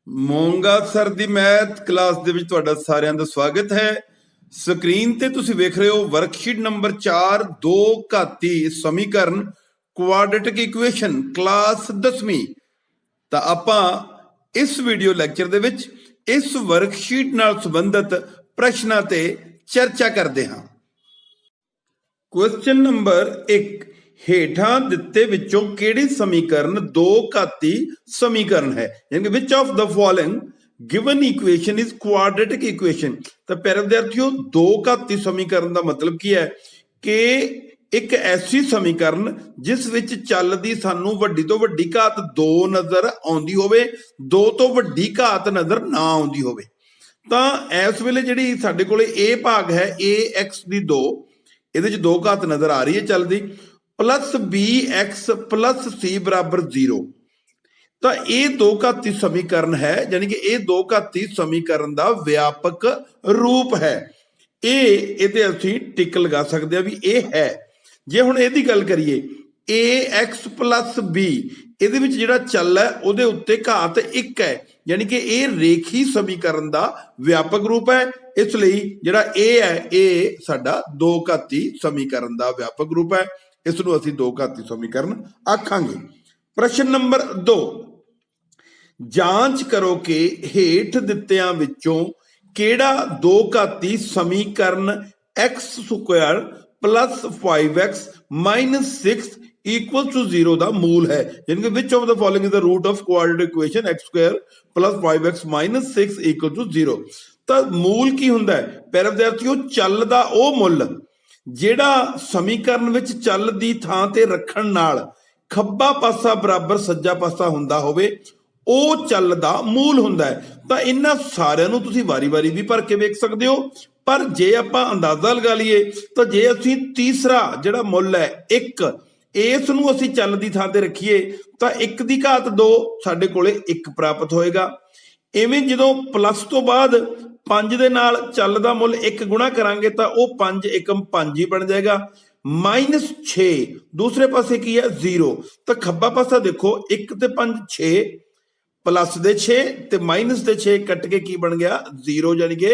Monga sir ਦੀ math class ਦੇ ਵਿੱਚ ਤੁਹਾਡਾ ਸਾਰਿਆਂ ਦਾ ਸਵਾਗਤ ਹੈ। ਸਕਰੀਨ ਤੇ ਤੁਸੀਂ ਵੇਖ ਰਹੇ ਹੋ ਵਰਕਸ਼ੀਟ ਨੰਬਰ 4 ਦੋ ਘਾਤੀ ਸਮੀਕਰਨ ਕੁਆਡਰੇਟਿਕ ਇਕੁਏਸ਼ਨ ਕਲਾਸ 10ਵੀਂ। ਤਾਂ ਆਪਾਂ ਇਸ ਵੀਡੀਓ ਲੈਕਚਰ ਦੇ ਵਿੱਚ ਇਸ ਵਰਕਸ਼ੀਟ ਨਾਲ ਸੰਬੰਧਿਤ ਪ੍ਰਸ਼ਨਾਂ ਤੇ ਚਰਚਾ ਕਰਦੇ ਹਾਂ। ਕੁਐਸਚਨ ਨੰਬਰ 1, ਹੇਠਾਂ ਦਿੱਤੇ ਵਿੱਚੋਂ ਕਿਹੜੀ ਸਮੀਕਰਨ ਦੋ ਘਾਤੀ ਸਮੀਕਰਨ ਹੈ, ਯਾਨੀ ਕਿ which of the following given equation is quadratic equation. ਤਾਂ ਪਿਆਰੇ ਵਿਦਿਆਰਥੀਓ, ਦੋ ਘਾਤੀ ਸਮੀਕਰਨ ਦਾ ਮਤਲਬ ਕੀ ਹੈ ਕਿ ਇੱਕ ਐਸੀ ਸਮੀਕਰਨ ਜਿਸ ਵਿੱਚ ਚੱਲ ਦੀ ਸਾਨੂੰ ਵੱਡੀ ਤੋਂ ਵੱਡੀ ਘਾਤ 2 ਨਜ਼ਰ ਆਉਂਦੀ ਹੋਵੇ, 2 ਤੋਂ ਵੱਡੀ ਘਾਤ ਨਜ਼ਰ ਨਾ ਆਉਂਦੀ ਹੋਵੇ। ਤਾਂ ਇਸ ਵੇਲੇ ਜਿਹੜੀ ਸਾਡੇ ਕੋਲੇ ਇਹ ਭਾਗ ਹੈ ax ਦੀ 2, ਇਹਦੇ 'ਚ 2 ਘਾਤ ਨਜ਼ਰ ਆ ਰਹੀ ਹੈ ਚੱਲਦੀ, ਪਲੱਸ bx ਪਲੱਸ c ਬਰਾਬਰ 0। ਤਾਂ ਇਹ ਦੋ ਘਾਤੀ ਸਮੀਕਰਨ ਹੈ, ਯਾਨੀ ਕਿ ਇਹ ਦੋ ਘਾਤੀ ਸਮੀਕਰਨ ਦਾ ਵਿਆਪਕ ਰੂਪ ਹੈ। ਇਹਦੇ ਅਸੀਂ ਟਿਕ ਲਗਾ ਸਕਦੇ ਹਾਂ ਵੀ ਇਹ ਹੈ। ਜੇ ਹੁਣ ਇਹਦੀ ਗੱਲ ਕਰੀਏ ax ਪਲੱਸ b, ਇਹਦੇ ਵਿੱਚ ਜਿਹੜਾ ਚੱਲ ਹੈ ਉਹਦੇ ਉੱਤੇ ਘਾਤ 1 ਹੈ, ਯਾਨੀ ਕਿ ਇਹ ਰੇਖੀ ਸਮੀਕਰਨ ਦਾ ਵਿਆਪਕ ਰੂਪ ਹੈ। ਇਸ ਲਈ ਜਿਹੜਾ ਇਹ ਹੈ ਇਹ ਸਾਡਾ ਦੋ ਘਾਤੀ ਸਮੀਕਰਨ ਦਾ ਵਿਆਪਕ ਰੂਪ ਹੈ। ਇਸ ਨੂੰ ਅਸੀਂ ਦੋ ਘਾਤੀ ਸਮੀਕਰਨ ਆਖਾਂਗੇ। ਪ੍ਰਸ਼ਨ ਨੰਬਰ 2, ਜਾਂਚ ਕਰੋ ਕਿ ਹੇਠ ਦਿੱਤਿਆਂ ਵਿੱਚੋਂ ਕਿਹੜਾ ਦੋ ਘਾਤੀ ਸਮੀਕਰਨ x Square plus 5x minus 6 equals to 0 ਦਾ ਮੂਲ ਹੈ, ਯਾਨੀ ਕਿ which of the following is the root of quadratic equation x square plus 5x minus 6 equal to 0। ਤਾਂ ਮੂਲ ਕੀ ਹੁੰਦਾ ਹੈ ਪਿਆਰੇ ਵਿਦਿਆਰਥੀਓ? ਚੱਲ ਦਾ ਉਹ ਮੁੱਲ ਜਿਹੜਾ ਸਮੀਕਰਨ ਵਿੱਚ ਚੱਲ ਦੀ ਥਾਂ ਤੇ ਰੱਖਣ ਨਾਲ ਖੱਬਾ ਪਾਸਾ ਬਰਾਬਰ ਸੱਜਾ ਪਾਸਾ ਹੁੰਦਾ ਹੋਵੇ, ਉਹ ਚੱਲ ਦਾ ਮੂਲ ਹੁੰਦਾ ਹੈ। ਤਾਂ ਇਹਨਾਂ ਸਾਰਿਆਂ ਨੂੰ ਤੁਸੀਂ ਵਾਰੀ-ਵਾਰੀ ਵੀ ਭਰ ਕੇ ਵੇਖ ਸਕਦੇ ਹੋ, ਪਰ ਜੇ ਆਪਾਂ ਅੰਦਾਜ਼ਾ ਲਗਾ ਲਈਏ ਤਾਂ ਜੇ ਅਸੀਂ ਤੀਸਰਾ ਜਿਹੜਾ ਮੁੱਲ ਹੈ 1, ਇਸ ਨੂੰ ਅਸੀਂ ਚੱਲ ਦੀ ਥਾਂ ਤੇ ਰੱਖੀਏ ਤਾਂ 1 ਦੀ ਘਾਤ 2 ਸਾਡੇ ਕੋਲੇ 1 ਪ੍ਰਾਪਤ ਹੋਏਗਾ। ਇਵੇਂ ਜਦੋਂ ਪਲੱਸ ਤੋਂ ਬਾਅਦ 5 ਦੇ ਨਾਲ ਚੱਲ ਦਾ ਮੁੱਲ 1 ਗੁਣਾ ਕਰਾਂਗੇ ਤਾਂ ਉਹ 5 ਏਕਮ 5 ਹੀ ਬਣ ਜਾਏਗਾ। ਮਾਈਨਸ 6, ਦੂਸਰੇ ਪਾਸੇ ਕੀ ਹੈ 0। ਤਾਂ ਖੱਬਾ ਪਾਸਾ ਦੇਖੋ 1 ਤੇ 5 6, ਪਲੱਸ ਦੇ 6 ਤੇ ਮਾਈਨਸ ਦੇ 6 ਕੱਟ ਕੇ ਕੀ ਬਣ ਗਿਆ 0, ਯਾਨੀ ਕਿ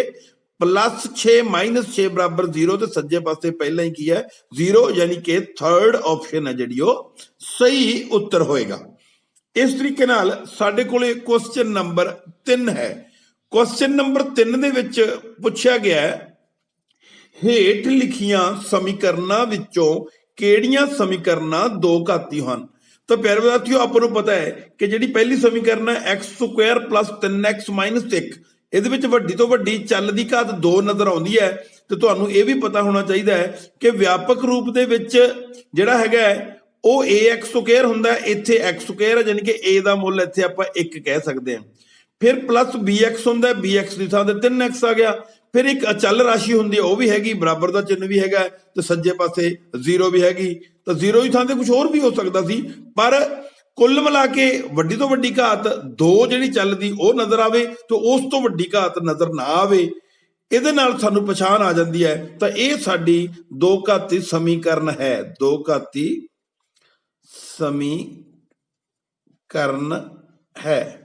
ਪਲੱਸ 6 ਮਾਈਨਸ 6 ਬਰਾਬਰ 0। ਤੇ ਸੱਜੇ ਪਾਸੇ ਪਹਿਲਾਂ ਹੀ ਕੀ ਹੈ 0, ਯਾਨੀ ਕਿ ਥਰਡ ਆਪਸ਼ਨ ਹੈ ਜਿਹੜੀ ਉਹ ਸਹੀ ਉੱਤਰ ਹੋਏਗਾ। ਇਸ ਤਰੀਕੇ ਨਾਲ ਸਾਡੇ ਕੋਲੇ ਕੁਐਸਚਨ ਨੰਬਰ 3 ਹੈ। ਕੁਐਸਚਨ ਨੰਬਰ 3 ਦੇ ਵਿੱਚ ਪੁੱਛਿਆ ਗਿਆ ਹੇਠ ਲਿਖੀਆਂ ਸਮੀਕਰਨਾਂ ਵਿੱਚੋਂ ਕਿਹੜੀਆਂ ਸਮੀਕਰਨਾਂ ਦੋ ਘਾਤੀ ਹਨ। ਤਾਂ ਪਿਆਰੇ ਵਿਦਿਆਰਥੀਓ, ਆਪਾਂ ਨੂੰ ਪਤਾ ਹੈ ਕਿ ਜਿਹੜੀ ਪਹਿਲੀ ਸਮੀਕਰਨ ਹੈ x Square plus 3x minus 1, ਇਹਦੇ ਵਿੱਚ ਵੱਡੀ ਤੋਂ ਵੱਡੀ ਚੱਲ ਦੀ ਘਾਤ 2 ਨਜ਼ਰ ਆਉਂਦੀ ਹੈ। ਤੇ ਤੁਹਾਨੂੰ ਇਹ ਵੀ ਪਤਾ ਹੋਣਾ ਚਾਹੀਦਾ ਹੈ ਕਿ ਵਿਆਪਕ ਰੂਪ ਦੇ ਵਿੱਚ ਜਿਹੜਾ ਹੈਗਾ ਉਹ ax ਸਕੁਆਇਰ ਹੁੰਦਾ ਹੈ, ਇੱਥੇ x ਸਕੁਆਇਰ ਹੈ, ਯਾਨੀ ਕਿ a ਦਾ ਮੁੱਲ ਇੱਥੇ ਆਪਾਂ 1 ਕਹਿ ਸਕਦੇ ਹਾਂ। ਫਿਰ ਪਲੱਸ bx ਹੁੰਦਾ, bx ਦੀ ਥਾਂ ਤੇ 3x ਆ ਗਿਆ। ਫਿਰ ਇੱਕ ਅਚਲ ਰਾਸ਼ੀ ਹੁੰਦੀ ਹੈ, ਉਹ ਵੀ ਹੈਗੀ, ਬਰਾਬਰ ਦਾ ਚਿੰਨ੍ਹ ਵੀ ਹੈਗਾ, ਤੇ ਸੱਜੇ ਪਾਸੇ 0 ਵੀ ਹੈਗੀ। ਤਾਂ 0 ਦੀ ਥਾਂ ਤੇ ਕੁਝ ਹੋਰ ਵੀ ਹੋ ਸਕਦਾ ਸੀ, ਪਰ ਕੁੱਲ ਮਿਲਾ ਕੇ ਵੱਡੀ ਤੋਂ ਵੱਡੀ ਘਾਤ 2 ਜਿਹੜੀ ਚੱਲਦੀ ਉਹ ਨਜ਼ਰ ਆਵੇ ਤੇ ਉਸ ਤੋਂ ਵੱਡੀ ਘਾਤ ਨਜ਼ਰ ਨਾ ਆਵੇ। ਇਹਦੇ ਨਾਲ ਸਾਨੂੰ ਪਛਾਣ ਆ ਜਾਂਦੀ ਹੈ। ਤਾਂ ਇਹ ਸਾਡੀ ਦੋ ਘਾਤੀ ਸਮੀਕਰਨ ਹੈ, ਦੋ ਘਾਤੀ ਸਮੀਕਰਨ ਹੈ।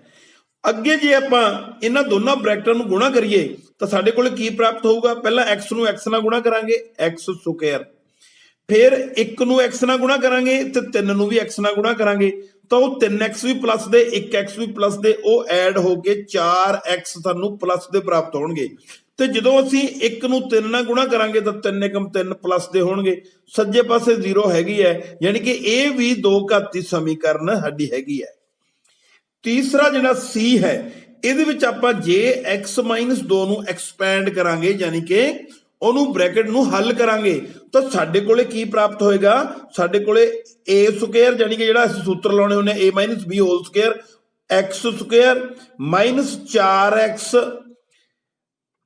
ਅੱਗੇ ਜੇ ਆਪਾਂ ਇਹਨਾਂ ਦੋਨਾਂ ਬ੍ਰੈਕਟਾਂ ਨੂੰ ਗੁਣਾ ਕਰੀਏ ਤਾਂ ਸਾਡੇ ਕੋਲ ਕੀ ਪ੍ਰਾਪਤ ਹੋਊਗਾ? ਪਹਿਲਾਂ x ਨੂੰ x ਨਾਲ ਗੁਣਾ ਕਰਾਂਗੇ, x ਸਕੁਆਇਰ, ਫਿਰ 1 ਨੂੰ x ਨਾਲ ਗੁਣਾ ਕਰਾਂਗੇ ਤੇ 3 ਨੂੰ ਵੀ x ਨਾਲ ਗੁਣਾ ਕਰਾਂਗੇ ਤਾਂ ਉਹ 3x ਵੀ ਪਲੱਸ ਦੇ 1x ਵੀ ਪਲੱਸ ਦੇ ਉਹ ਐਡ ਹੋ ਕੇ 4x ਸਾਨੂੰ ਪਲੱਸ ਦੇ ਪ੍ਰਾਪਤ ਹੋਣਗੇ। ਤੇ ਜਦੋਂ ਅਸੀਂ 1 ਨੂੰ 3 ਨਾਲ ਗੁਣਾ ਕਰਾਂਗੇ ਤਾਂ 3 ਏਕਮ 3 ਪਲੱਸ ਦੇ ਹੋਣਗੇ, ਸੱਜੇ ਪਾਸੇ 0 ਹੈਗੀ ਹੈ, ਯਾਨੀ ਕਿ ਇਹ ਵੀ ਦੋ ਘਾਤੀ ਸਮੀਕਰਨ ਸਾਡੀ ਹੈਗੀ ਹੈ। ਤੀਸਰਾ ਜਿਹੜਾ C ਹੈ, ਇਹਦੇ ਵਿੱਚ ਆਪਾਂ ਜੇ x ਮਾਈਨਸ 2 ਨੂੰ ਐਕਸਪੈਂਡ ਕਰਾਂਗੇ, ਯਾਨੀ ਕਿ ਉਹਨੂੰ ਬ੍ਰੈਕਟ ਨੂੰ ਹੱਲ ਕਰਾਂਗੇ ਤਾਂ ਸਾਡੇ ਕੋਲੇ ਕੀ ਪ੍ਰਾਪਤ ਹੋਏਗਾ? ਸਾਡੇ ਕੋਲੇ a ਸਕੁਆਇਰ, ਯਾਨੀ ਕਿ ਜਿਹੜਾ ਅਸੀਂ ਸੂਤਰ ਲਾਉਣੇ ਹੁੰਦੇ a minus b whole square, x square minus 4x,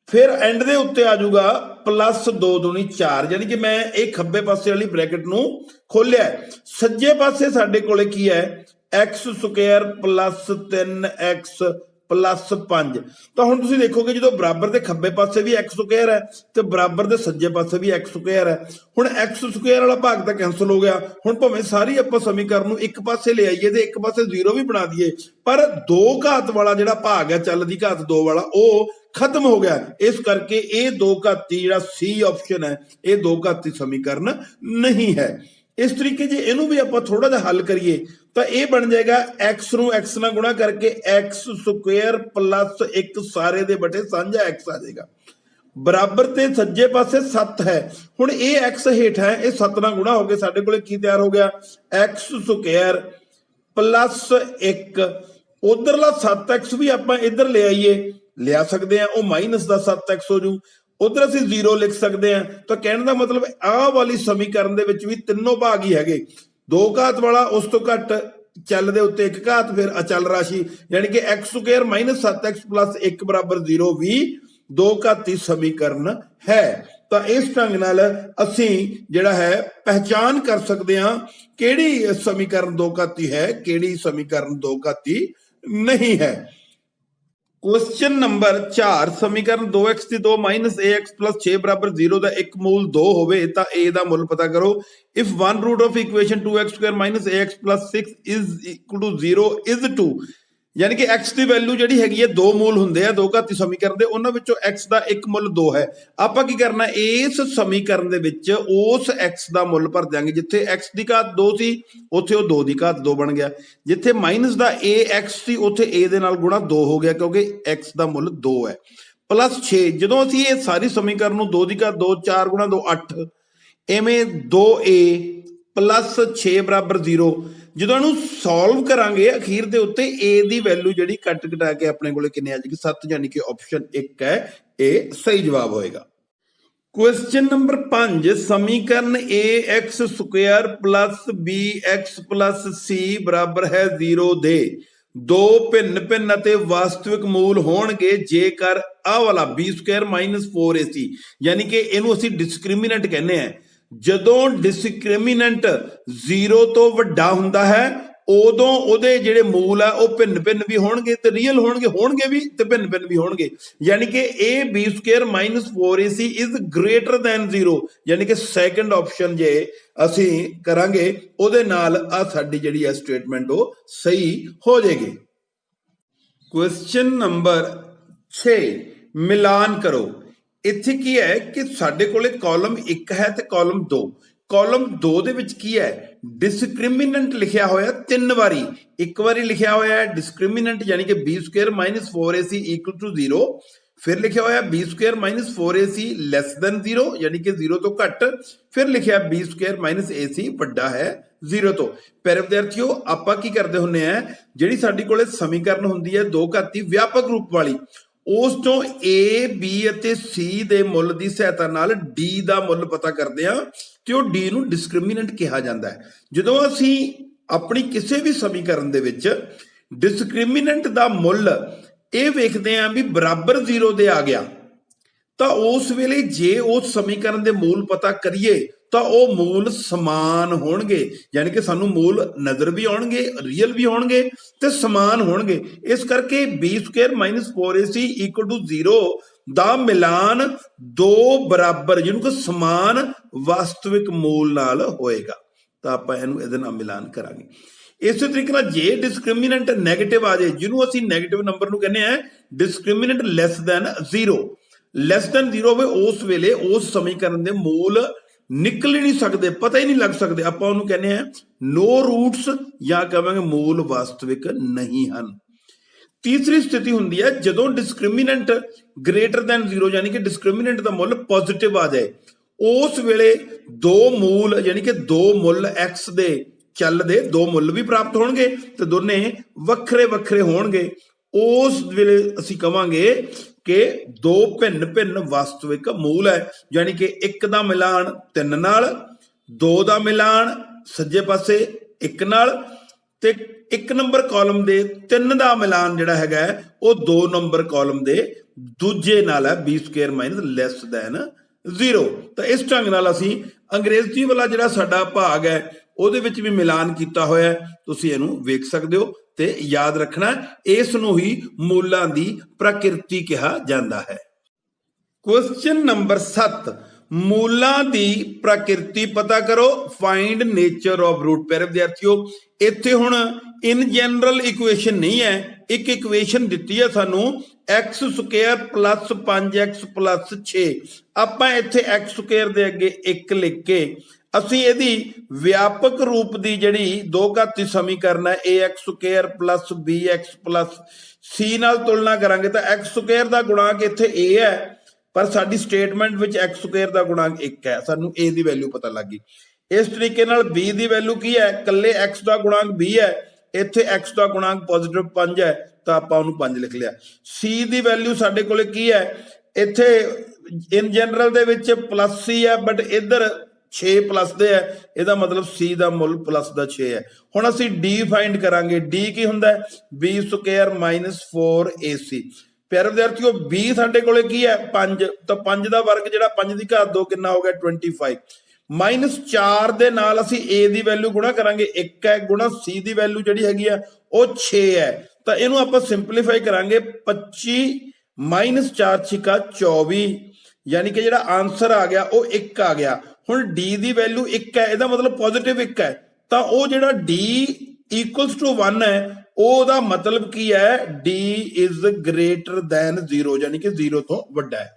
ਫਿਰ ਐਂਡ ਦੇ ਉੱਤੇ ਆ ਜਾਊਗਾ ਪਲੱਸ 2 ਦੂਣੀ 4, ਯਾਨੀ ਕਿ ਮੈਂ ਇਹ ਖੱਬੇ ਪਾਸੇ ਵਾਲੀ ਬ੍ਰੈਕਟ ਨੂੰ ਖੋਲਿਆ। ਸੱਜੇ ਪਾਸੇ ਸਾਡੇ ਕੋਲੇ ਕੀ ਹੈ x Square plus 3x plus 5। तो हुण तुसीं देखोगे जो बराबर के खब्बे पासे भी एक्स स्क्वायर है तो बराबर के सज्जे पासे भी एक्स स्क्वायर है। हुण एक्स स्क्वायर वाला भाग तो कैंसल हो गया। हुण भावें सारी आपां समीकरण नूं एक पासे ले आईए ते एक पासे 0 भी बना दईए, पर दो घात वाला जिहड़ा भाग है चल दी घात 2 वाला वो खत्म हो गया। इस करके ये दो घाती जिहड़ा सी ऑप्शन है ये दो घाती समीकरण नहीं है। इस तरीके जे इनू भी आप थोड़ा जा हल करिए तो यह बन जाएगा एक्स नू एक्स नाल गुणा करके एक्स स्क्वायर प्लस 1 सारे दे बटे साझा एक्स आ जाएगा। बराबर ते सज्जे पासे 7 है। हुण ये एक्स हेठ है ये 7 नाल गुणा हो गए साडे कोले की तैयार हो गया एक्स स्क्वायर प्लस 1। उधरला 7x भी आप इधर ले आइए लिया सकते हैं, वह माइनस का 7x हो जू। उधर असीं 0 लिख सकते हैं। तो कहने का मतलब आह वाली समीकरण दे विच भी तीनों भाग ही हैगे, दो घात वाला उस तो घट चल दे उत्ते एक घात फिर अचल राशि यानी कि x square minus 7x plus 1 बराबर 0 भी दो घाती समीकरण है। तो इस ढंग नाल असीं जिहड़ा है पहचान कर सकते हैं किहड़ी समीकरण दो घाती है किहड़ी समीकरण दो घाती नहीं है। क्वेश्चन नंबर 4 समीकरण 2x की 2 माइनस ax प्लस 6 बराबर 0 का एक मूल 2 होवे तो a का मुल पता करो। If one root of equation 2x square minus ax plus 6 is equal to 0 is 2, यानी कि x की वैल्यू जिहड़ी हैगी है दो मूल हुंदे आ दो घाती समीकरण दे, उन्हां विचों x का एक मुल 2 है। आपां की करना इस समीकरण दे विच उस x का मुल भर देंगे जिथे x की घात 2 सी उत्थे वो 2 की घात 2 बन गया, जिथे माइनस का ax सी उत्थे a दे नाल गुणा 2 हो गया क्योंकि x का मुल 2 है प्लस 6। जदों असीं ये सारी समीकरण नूं 2 की घात 2 4 गुणा 2 8 इवें 2a प्लस 6 बराबर 0 ਜਦੋਂ ਇਹਨੂੰ ਸੋਲਵ ਕਰਾਂਗੇ ਅਖੀਰ ਦੇ ਉੱਤੇ a ਦੀ ਵੈਲਿਊ ਜਿਹੜੀ ਕੱਟ ਘਟਾ ਕੇ ਆਪਣੇ ਕੋਲੇ ਕਿੰਨੇ ਆ ਜਾਏਗੀ 7, ਯਾਨੀ ਕਿ ਆਪਸ਼ਨ 1 ਹੈ ਇਹ ਸਹੀ ਜਵਾਬ ਹੋਏਗਾ। क्वेश्चन नंबर 5 समीकरण ax square plus bx plus c बराबर है 0 दे दो भिन्न भिन्न ਅਤੇ वास्तविक मूल होणगे जेकर आ वाला b स्क्वायर माइनस 4ac, यानी कि ਇਹਨੂੰ ਅਸੀਂ डिस्क्रिमिनेंट कहने हैं। ਜਦੋਂ डिस्क्रिमिनेंट 0 ਤੋਂ ਵੱਡਾ ਹੁੰਦਾ ਹੈ ਉਦੋਂ ਉਹਦੇ ਜਿਹੜੇ ਮੂਲ ਆ ਉਹ ਭਿੰਨ ਭਿੰਨ ਵੀ ਹੋਣਗੇ ਤੇ ਰੀਅਲ ਹੋਣਗੇ ਵੀ ਤੇ ਭਿੰਨ ਭਿੰਨ ਵੀ ਹੋਣਗੇ, ਯਾਨੀ ਕਿ a b square minus 4ac is greater then 0, ਯਾਨੀ ਕਿ ਸੈਕੰਡ ਆਪਸ਼ਨ ਜੇ ਅਸੀਂ ਕਰਾਂਗੇ ਉਹਦੇ ਨਾਲ ਆ ਸਾਡੀ ਜਿਹੜੀ ਹੈ ਸਟੇਟਮੈਂਟ ਉਹ ਸਹੀ ਹੋ ਜਾਏਗੀ। क्वेश्चन नंबर 6 मिलान करो। इत्थे की है कि साडे कोले कॉलम 1 है ते कॉलम 2। कॉलम 2 दे विच की है डिस्क्रिमिनेंट लिखिया होया 3 बारी, एक बारी लिखिया होया है डिस्क्रिमिनेंट यानी कि b square minus 4ac equal to 0, फिर लिखिया होया b square minus 4ac less than 0 यानी कि 0 तो घट, फिर लिखिया b स्क्वायर माइनस ac वड्डा है 0 तो। प्यारे विद्यार्थियों आपां की करदे हुंदे आ जिहड़ी साडी कोले समीकरण हुंदी है दो घाती व्यापक रूप वाली उस चों a b ਅਤੇ c ਦੇ ਮੁੱਲ ਦੀ ਸਹਾਇਤਾ ਨਾਲ d ਦਾ ਮੁੱਲ ਪਤਾ ਕਰਦੇ ਆ ਤੇ ਉਹ d ਨੂੰ ਡਿਸਕ੍ਰਿਮੀਨੈਂਟ ਕਿਹਾ ਜਾਂਦਾ ਹੈ। ਜਦੋਂ ਅਸੀਂ ਆਪਣੀ ਕਿਸੇ ਵੀ ਸਮੀਕਰਨ ਦੇ ਵਿੱਚ ਡਿਸਕ੍ਰਿਮੀਨੈਂਟ ਦਾ ਮੁੱਲ ਇਹ ਵੇਖਦੇ ਆ ਵੀ ਬਰਾਬਰ 0 ਦੇ ਆ ਗਿਆ ਤਾਂ ਉਸ ਵੇਲੇ ਜੇ ਉਸ ਸਮੀਕਰਨ ਦੇ ਮੂਲ ਪਤਾ ਕਰੀਏ ਤਾਂ ਉਹ ਮੂਲ ਸਮਾਨ ਹੋਣਗੇ, ਯਾਨੀ ਕਿ ਸਾਨੂੰ ਮੂਲ ਨਜ਼ਰ ਵੀ ਆਉਣਗੇ ਰੀਅਲ ਵੀ ਹੋਣਗੇ ਤੇ ਸਮਾਨ ਹੋਣਗੇ। ਇਸ ਕਰਕੇ b square minus 4ac equal to 0 ਦਾ ਮਿਲਾਨ ਦੋ ਬਰਾਬਰ ਜਿਹਨੂੰ ਕਿ ਸਮਾਨ ਵਾਸਤਵਿਕ ਮੂਲ ਨਾਲ ਹੋਏਗਾ ਤਾਂ ਆਪਾਂ ਇਹਨੂੰ ਇਹਦੇ ਨਾਲ ਮਿਲਾਨ ਕਰਾਂਗੇ। ਇਸੇ ਤਰੀਕੇ ਨਾਲ ਜੇ ਡਿਸਕ੍ਰਿਮੀਨੈਂਟ ਨੈਗੇਟਿਵ ਆ ਜਾਏ ਜਿਹਨੂੰ ਅਸੀਂ ਨੈਗੇਟਿਵ ਨੰਬਰ ਨੂੰ ਕਹਿੰਦੇ ਆ ਡਿਸਕ੍ਰਿਮੀਨੈਂਟ ਲੈਸ ਦੈਨ 0 ਹੋਵੇ ਉਸ ਵੇਲੇ ਉਸ ਸਮੀਕਰਨ ਦੇ ਮੂਲ ਨਿਕਲ ਹੀ ਨਹੀਂ ਸਕਦੇ, ਪਤਾ ਹੀ ਨਹੀਂ ਲੱਗ ਸਕਦੇ, ਆਪਾਂ ਉਹਨੂੰ ਕਹਿੰਦੇ ਆ ਨੋ ਰੂਟਸ ਜਾਂ ਕਹਾਂਗੇ ਮੂਲ ਵਾਸਤਵਿਕ ਨਹੀਂ ਹਨ। ਤੀਸਰੀ ਸਥਿਤੀ ਹੁੰਦੀ ਹੈ ਜਦੋਂ ਡਿਸਕ੍ਰਿਮੀਨੈਂਟ ਗ੍ਰੇਟਰ ਦੈਨ 0 ਯਾਨੀ ਕਿ ਡਿਸਕ੍ਰਿਮੀਨੈਂਟ ਦਾ ਮੁੱਲ ਪੋਜ਼ਿਟਿਵ ਆ ਜਾਏ, ਉਸ ਵੇਲੇ ਦੋ ਮੂਲ ਯਾਨੀ ਕਿ ਦੋ ਮੁੱਲ x ਦੇ ਚੱਲ ਦੇ ਦੋ ਮੁੱਲ ਵੀ ਪ੍ਰਾਪਤ ਹੋਣਗੇ ਤੇ ਦੋਨੇ ਵੱਖਰੇ ਵੱਖਰੇ ਹੋਣਗੇ। ਉਸ ਵੇਲੇ ਅਸੀਂ ਕਵਾਂਗੇ कि दो भिन्न भिन्न वास्तविक मूल है, यानी कि एक दा मिलान 3 नाल, दो दा मिलान सज्जे पासे 1 नाल ते 1 नंबर कॉलम दे 3 दा मिलान जिहड़ा हैगा वो 2 नंबर कॉलम दे दूजे नाल है b square minus lace than 0। तो इस ढंग नाल असीं अंग्रेजी वाला जिहड़ा साडा भाग है ਉਹਦੇ ਵਿੱਚ ਵੀ ਮਿਲਾਨ ਕੀਤਾ ਹੋਇਆ ਤੁਸੀਂ ਇਹਨੂੰ ਵੇਖ ਸਕਦੇ ਹੋ ਤੇ याद रखना इस नूं ही मूलां दी प्रकृति कहा जाता है। क्वेश्चन नंबर 7 मूलां दी प्रकृति पता करो, फाइंड नेचर ऑफ रूट। प्यारे विद्यार्थियों इत्थे हुण इन जनरल इक्वेशन नहीं है, एक इक्वेशन दिती है सानू x square plus 5x plus 6। आपां इत्थे एक्स स्क्वायर दे अगे 1 लिख के ਅਸੀਂ ਇਹਦੀ ਵਿਆਪਕ ਰੂਪ ਦੀ ਜਿਹੜੀ ਦੋ ਘਾਤੀ ਸਮੀਕਰਨ ਹੈ ax square plus bx plus c ਨਾਲ ਤੁਲਨਾ ਕਰਾਂਗੇ ਤਾਂ x ਸਕੁਅਰ ਦਾ ਗੁਣਾਂਕ ਇੱਥੇ a ਹੈ, ਪਰ ਸਾਡੀ ਸਟੇਟਮੈਂਟ ਵਿੱਚ x ਸਕੁਅਰ ਦਾ ਗੁਣਾਂਕ 1 ਹੈ। ਸਾਨੂੰ a ਦੀ ਵੈਲਿਊ ਪਤਾ ਲੱਗ ਗਈ। ਇਸ ਤਰੀਕੇ ਨਾਲ b ਦੀ ਵੈਲਿਊ ਕੀ ਹੈ, ਕੱਲੇ x ਦਾ ਗੁਣਾਂਕ b ਹੈ, ਇੱਥੇ x ਦਾ ਗੁਣਾਂਕ ਪੋਜ਼ਿਟਿਵ 5 ਹੈ ਤਾਂ ਆਪਾਂ ਉਹਨੂੰ 5 ਲਿਖ ਲਿਆ। c ਦੀ ਵੈਲਿਊ ਸਾਡੇ ਕੋਲੇ ਕੀ ਹੈ, ਇੱਥੇ ਇਨ ਜਨਰਲ ਦੇ ਵਿੱਚ ਪਲੱਸ c ਹੈ, ਬਟ ਇੱਧਰ 6 प्लस दे है, ਇਹਦਾ मतलब c ਦਾ ਮੁੱਲ प्लस ਦਾ 6 ਹੈ। ਹੁਣ ਅਸੀਂ d ਫਾਈਂਡ ਕਰਾਂਗੇ। d ਕੀ ਹੁੰਦਾ ਹੈ, b ਸਕੁਅਰ ਮਾਈਨਸ 4ac। ਪਿਆਰੇ ਵਿਦਿਆਰਥੀਓ b ਸਾਡੇ ਕੋਲੇ ਕੀ ਹੈ 5, ਤਾਂ 5 ਦਾ ਵਰਗ ਜਿਹੜਾ 5 ਦੀ ਘਾਤ 2 ਕਿੰਨਾ ਹੋ ਗਿਆ 25, ਮਾਈਨਸ 4 ਦੇ ਨਾਲ ਅਸੀਂ a ਦੀ ਵੈਲਿਊ ਗੁਣਾ ਕਰਾਂਗੇ 1 ਹੈ, ਗੁਣਾ c ਦੀ ਵੈਲਿਊ ਜਿਹੜੀ ਹੈਗੀ ਆ ਉਹ 6 ਹੈ। ਤਾਂ ਇਹਨੂੰ ਆਪਾਂ ਸਿੰਪਲੀਫਾਈ ਕਰਾਂਗੇ 25 ਮਾਈਨਸ 4 ਛਿਕਾ 24, ਯਾਨੀ ਕਿ ਜਿਹੜਾ ਆਨਸਰ ਆ ਗਿਆ ਉਹ 1 ਆ ਗਿਆ। ਹੁਣ d ਦੀ ਵੈਲਿਊ 1 ਹੈ, ਇਹਦਾ ਮਤਲਬ ਪੋਜ਼ਿਟਿਵ 1 ਹੈ, ਤਾਂ ਉਹ ਜਿਹੜਾ d ਇਕੁਅਲਸ ਟੂ 1 ਹੈ ਉਹਦਾ ਮਤਲਬ ਕੀ ਹੈ, d ਇਜ਼ ਗ੍ਰੇਟਰ ਦੈਨ 0, ਯਾਨੀ ਕਿ 0 ਤੋਂ ਵੱਡਾ ਹੈ।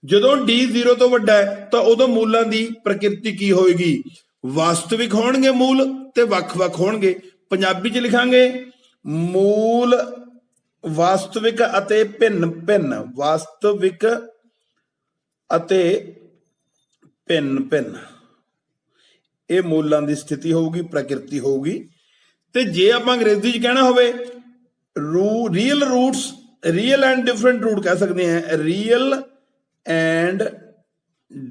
ਜਦੋਂ d 0 ਤੋਂ ਵੱਡਾ ਹੈ ਤਾਂ ਉਦੋਂ ਮੂਲਾਂ ਦੀ ਪ੍ਰਕਿਰਤੀ ਕੀ ਹੋਏਗੀ, ਵਾਸਤਵਿਕ ਹੋਣਗੇ ਮੂਲ ਤੇ ਵੱਖ-ਵੱਖ ਹੋਣਗੇ। ਪੰਜਾਬੀ 'ਚ ਲਿਖਾਂਗੇ ਮੂਲ ਵਾਸਤਵਿਕ ਅਤੇ ਭਿੰਨ-ਭਿੰਨ, ਵਾਸਤਵਿਕ ਅਤੇ ਭਿੰਨ-ਭਿੰਨ ਇਹ ਮੂਲਾਂ ਦੀ ਸਥਿਤੀ ਹੋਊਗੀ, ਪ੍ਰਕਿਰਤੀ ਹੋਊਗੀ। ਤੇ ਜੇ ਆਪਾਂ ਅੰਗਰੇਜ਼ੀ 'ਚ ਕਹਿਣਾ ਹੋਵੇ real roots, real and different root ਕਹਿ ਸਕਦੇ ਹਾਂ, ਰੀਅਲ ਐਂਡ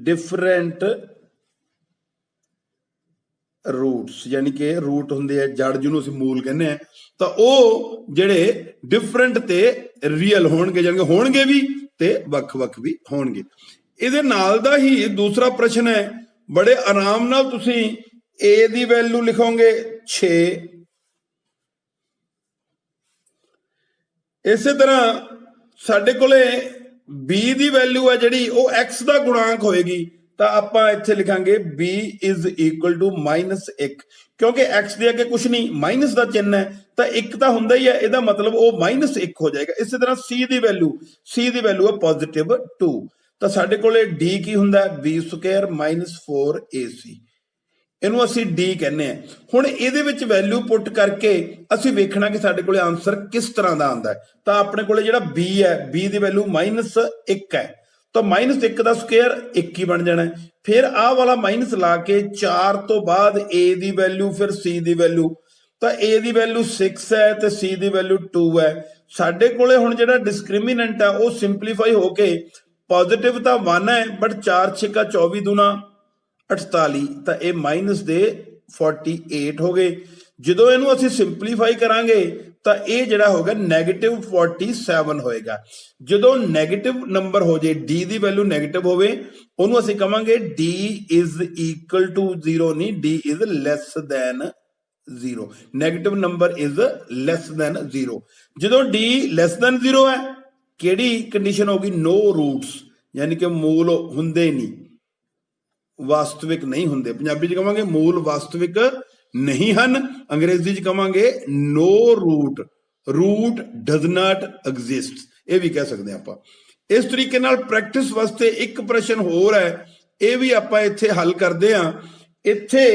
ਡਿਫਰੈਂਟ ਰੂਟਸ, ਯਾਨੀ ਕਿ ਰੂਟ ਹੁੰਦੇ ਆ ਜੜ ਜਿਹਨੂੰ ਅਸੀਂ ਮੂਲ ਕਹਿੰਦੇ ਆ, ਤਾਂ ਉਹ ਜਿਹੜੇ ਡਿਫਰੈਂਟ ਤੇ ਰੀਅਲ ਹੋਣਗੇ, ਯਾਨੀ ਕਿ ਹੋਣਗੇ ਵੀ ਤੇ ਵੱਖ-ਵੱਖ ਵੀ ਹੋਣਗੇ। ਇਹਦੇ ਨਾਲ ਦਾ ਹੀ ਦੂਸਰਾ ਪ੍ਰਸ਼ਨ ਹੈ, ਬੜੇ ਆਰਾਮ ਨਾਲ ਤੁਸੀਂ a ਦੀ ਵੈਲਿਊ ਲਿਖੋਗੇ 6, ਇਸੇ ਤਰ੍ਹਾਂ ਸਾਡੇ ਕੋਲੇ b ਦੀ ਵੈਲਿਊ ਹੈ ਜਿਹੜੀ ਉਹ x ਦਾ ਗੁਣਾਂਕ ਹੋਏਗੀ, ਤਾਂ ਆਪਾਂ ਇੱਥੇ ਲਿਖਾਂਗੇ b ਇਜ਼ ਇਕੁਅਲ ਟੂ -1, ਕਿਉਂਕਿ x ਦੇ ਅੱਗੇ ਕੁਝ ਨਹੀਂ, ਮਾਈਨਸ ਦਾ ਚਿੰਨ ਹੈ ਤਾਂ 1 ਤਾਂ ਹੁੰਦਾ ਹੀ ਹੈ, ਇਹਦਾ ਮਤਲਬ ਉਹ -1 ਹੋ ਜਾਏਗਾ। ਇਸੇ ਤਰ੍ਹਾਂ c ਦੀ ਵੈਲਿਊ ਹੈ ਪੋਜ਼ਿਟਿਵ 2, ਤਾਂ ਸਾਡੇ ਕੋਲੇ d ਕੀ ਹੁੰਦਾ b ਸਕੁਅਰ ਮਾਈਨਸ 4ac, ਇਹਨੂੰ ਅਸੀਂ d ਕਹਿੰਦੇ ਆ। ਹੁਣ ਇਹਦੇ ਵਿੱਚ ਵੈਲਿਊ ਪੁੱਟ ਕਰਕੇ ਅਸੀਂ ਵੇਖਣਾ ਕਿ ਸਾਡੇ ਕੋਲੇ ਆਨਸਰ ਕਿਸ ਤਰ੍ਹਾਂ ਦਾ ਆਉਂਦਾ ਹੈ। ਤਾਂ ਆਪਣੇ ਕੋਲੇ ਜਿਹੜਾ b ਹੈ, b ਦੀ ਵੈਲਿਊ -1 ਹੈ, ਤਾਂ -1 ਦਾ ਸਕੁਅਰ 1 ਹੀ ਬਣ ਜਾਣਾ। ਫਿਰ ਆਹ ਵਾਲਾ ਮਾਈਨਸ ਲਾ ਕੇ 4 ਤੋਂ ਬਾਅਦ a ਦੀ ਵੈਲਿਊ, ਫਿਰ c ਦੀ ਵੈਲਿਊ, ਤਾਂ a ਦੀ ਵੈਲਿਊ 6 ਹੈ ਤੇ c ਦੀ ਵੈਲਿਊ 2 ਹੈ। ਸਾਡੇ ਕੋਲੇ ਹੁਣ ਜਿਹੜਾ ਡਿਸਕ੍ਰਿਮੀਨੈਂਟ ਹੈ ਉਹ ਸਿੰਪਲੀਫਾਈ ਹੋ ਕੇ ਪੋਜ਼ਿਟਿਵ ਤਾਂ 1 ਹੈ, ਬਟ 4 ਛਿਕਾ 24 ਦੂਣਾ 48, ਤਾਂ ਇਹ ਮਾਈਨਸ ਦੇ 48 ਹੋ ਗਏ। ਜਦੋਂ ਇਹਨੂੰ ਅਸੀਂ ਸਿੰਪਲੀਫਾਈ ਕਰਾਂਗੇ ਤਾਂ ਇਹ ਜਿਹੜਾ ਹੋਗਾ -47 ਹੋਏਗਾ। ਜਦੋਂ ਨੈਗੇਟਿਵ ਨੰਬਰ ਹੋ ਜੇ, d ਦੀ ਵੈਲਿਊ ਨੈਗੇਟਿਵ ਹੋਵੇ, ਉਹਨੂੰ ਅਸੀਂ ਕਵਾਂਗੇ d ਇਜ਼ ਇਕੁਅਲ ਟੂ 0, ਨਹੀਂ d is less than 0, negative number is less than 0। ਜਦੋਂ d ਲੈਸ ਦੈਨ 0 ਹੈ, ਕਿਹੜੀ ਕੰਡੀਸ਼ਨ ਹੋਗੀ, ਨੋ ਰੂਟਸ, ਯਾਨੀ ਕਿ ਮੂਲ ਹੁੰਦੇ ਨਹੀਂ, ਵਾਸਤਵਿਕ ਨਹੀਂ ਹੁੰਦੇ। ਪੰਜਾਬੀ 'ਚ ਕਵਾਂਗੇ ਮੂਲ ਵਾਸਤਵਿਕ ਨਹੀਂ ਹਨ, ਅੰਗਰੇਜ਼ੀ 'ਚ ਕਵਾਂਗੇ no root, root does not exist, ਇਹ ਵੀ ਕਹਿ ਸਕਦੇ ਆਪਾਂ। ਇਸ ਤਰੀਕੇ ਨਾਲ ਪ੍ਰੈਕਟਿਸ ਵਾਸਤੇ ਇੱਕ ਪ੍ਰਸ਼ਨ ਹੋਰ ਹੈ, ਇਹ ਵੀ ਆਪਾਂ ਇੱਥੇ ਹੱਲ ਕਰਦੇ ਹਾਂ। ਇੱਥੇ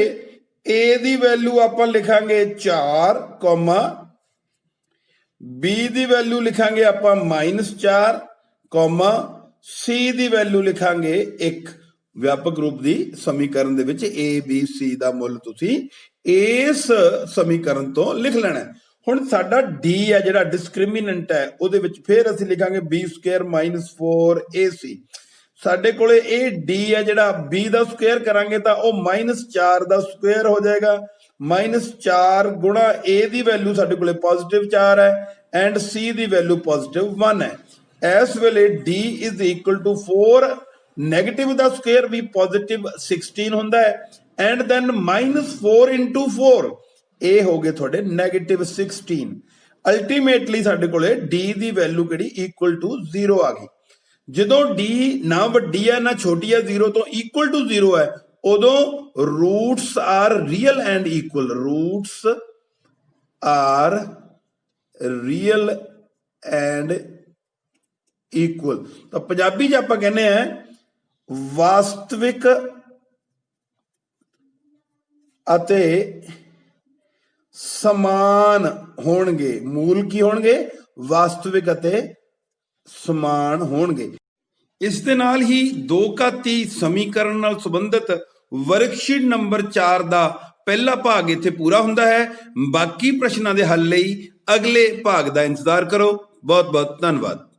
a ਦੀ ਵੈਲਿਊ ਆਪਾਂ ਲਿਖਾਂਗੇ 4, b ਦੀ ਵੈਲਿਊ ਲਿਖਾਂਗੇ ਆਪਾਂ -4, c ਦੀ ਵੈਲਿਊ ਲਿਖਾਂਗੇ 1। ਵਿਆਪਕ ਰੂਪ ਦੀ ਸਮੀਕਰਨ ਦੇ ਵਿੱਚ a b c ਦਾ ਮੁੱਲ ਤੁਸੀਂ ਇਸ ਸਮੀਕਰਨ ਤੋਂ ਲਿਖ ਲੈਣਾ। ਹੁਣ ਸਾਡਾ d ਹੈ ਜਿਹੜਾ ਡਿਸਕ੍ਰਿਮੀਨੈਂਟ ਹੈ, ਉਹਦੇ ਵਿੱਚ ਫਿਰ ਅਸੀਂ ਲਿਖਾਂਗੇ b ਸਕੁਅਰ -4ac। ਸਾਡੇ ਕੋਲੇ ਇਹ d ਹੈ ਜਿਹੜਾ b ਦਾ ਸਕੁਅਰ ਕਰਾਂਗੇ ਤਾਂ ਉਹ -4 ਦਾ ਸਕੁਅਰ ਹੋ ਜਾਏਗਾ, -4 ਗੁਣਾ a ਦੀ ਵੈਲਿਊ ਸਾਡੇ ਕੋਲੇ ਪੋਜ਼ਿਟਿਵ 4 ਹੈ ਐਂਡ c ਦੀ ਵੈਲਿਊ ਪੋਜ਼ਿਟਿਵ 1 ਹੈ। ਇਸ ਵੇਲੇ d is equal to 4, negative ਦਾ ਸਕੁਅਰ ਵੀ ਪੋਜ਼ਿਟਿਵ 16 ਹੁੰਦਾ ਹੈ, ਐਂਡ ਦੈਨ -4 into 4, ਇਹ ਹੋ ਗਏ ਤੁਹਾਡੇ -16। ਅਲਟੀਮੇਟਲੀ ਸਾਡੇ ਕੋਲੇ d ਦੀ ਵੈਲਿਊ ਕਿਹੜੀ ਇਕੁਅਲ ਟੂ 0 ਆ ਗਈ। ਜਦੋਂ d ਨਾ ਵੱਡੀ ਹੈ ਨਾ ਛੋਟੀ ਹੈ 0 ਤੋਂ ਇਕੁਅਲ ਟੂ 0 ਹੈ ਉਦੋਂ roots are real and equal, roots are real and equal. ਤਾਂ ਪੰਜਾਬੀ 'ਚ ਆਪਾਂ ਕਹਿੰਦੇ ਆ ਵਾਸਤਵਿਕ ਅਤੇ ਸਮਾਨ ਹੋਣਗੇ। ਮੂਲ ਕੀ ਹੋਣਗੇ? ਵਾਸਤਵਿਕ ਅਤੇ ਸਮਾਨ ਹੋਣਗੇ। ਇਸ ਦੇ ਨਾਲ ਹੀ ਦੋ ਘਾਤੀ ਸਮੀਕਰਨ ਨਾਲ ਸੰਬੰਧਿਤ ਵਰਕਸ਼ੀਟ ਨੰਬਰ 4 ਦਾ ਪਹਿਲਾ ਭਾਗ ਇੱਥੇ ਪੂਰਾ ਹੁੰਦਾ ਹੈ। ਬਾਕੀ ਪ੍ਰਸ਼ਨਾਂ ਦੇ ਹੱਲ ਲਈ ਅਗਲੇ ਭਾਗ ਦਾ ਇੰਤਜ਼ਾਰ ਕਰੋ। ਬਹੁਤ ਬਹੁਤ ਧੰਨਵਾਦ।